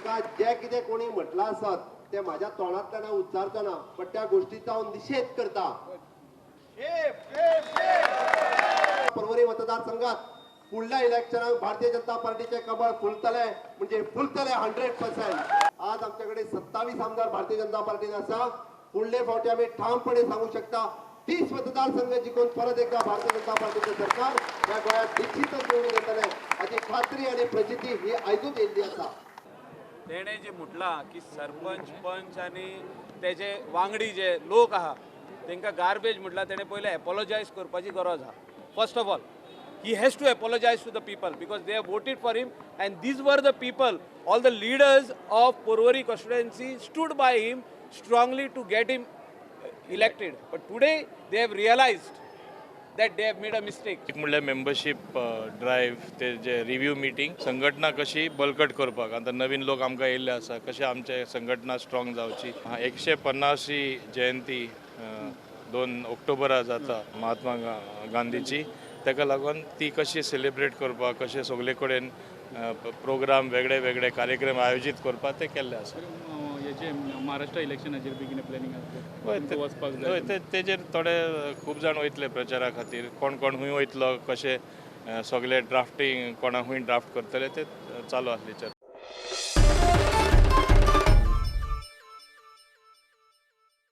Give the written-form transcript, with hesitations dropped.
तांकां जे कितें कोणी म्हटलां आसत ते म्हाज्या तोंडांतल्यान उच्चारतना पण त्या गोष्टीचा हांव निषेध करता. पर्वरी मतदारसंघात पुढल्या इलेक्शनात भारतीय जनता पार्टीचे कमळ फुलतले म्हणजे फुलतले 100%. आज आमच्याकडे 27 आमदार भारतीय जनता पार्टीने असा. पुढले फावटी आम्ही ठामपणे सांगू शकता 30 मतदारसंघ जिंकून परत एकदा भारतीय जनता पार्टीचे सरकार या गोयात निश्चितच निवडून येतले हाची खात्री आणि प्रचिती ही आयजूच येयल्ली आसा. तेणे जे म्हटलां की सरपंच पंच आनी तेजे वांगडी जे लोक आहा तांकां गार्बेज म्हटल्यार तेणें पयलें एपोलोजायज करपाची गरज आहा. First of all he has to apologize to the people because they have voted for him and these were the people, all the leaders of Porvorim constituency stood by him strongly to get him elected, but today they have realized that they have made a mistake. एक म्हणल्यार membership drive ते जे review meeting संघटना कशी बळकट करपाक आतां नवीन लोक आमकां येयल्ले आसा कशें आमचे संघटना स्ट्रॉंग जावची. 150वी जयंती 2 ऑक्टोबरा जाता महात्मा गांधीची, ताका लागून ती कशी सेलिब्रेट करपाक कशें सगळे कडेन प्रोग्राम वेगळे वेगळे कार्यक्रम आयोजीत करपाक ते केल्ले आसा. हेचे महाराष्ट्र इलेक्शनाचेर बेगीन प्लॅनिंग हय तेजेर थोडे खूब जाण वयतले प्रचारा खातीर. कोण कोण हूंय वयतलो कशें सगळे ड्राफ्टींग कोणा हूंय ड्राफ्ट करतले ते चालू आसली चर्चा.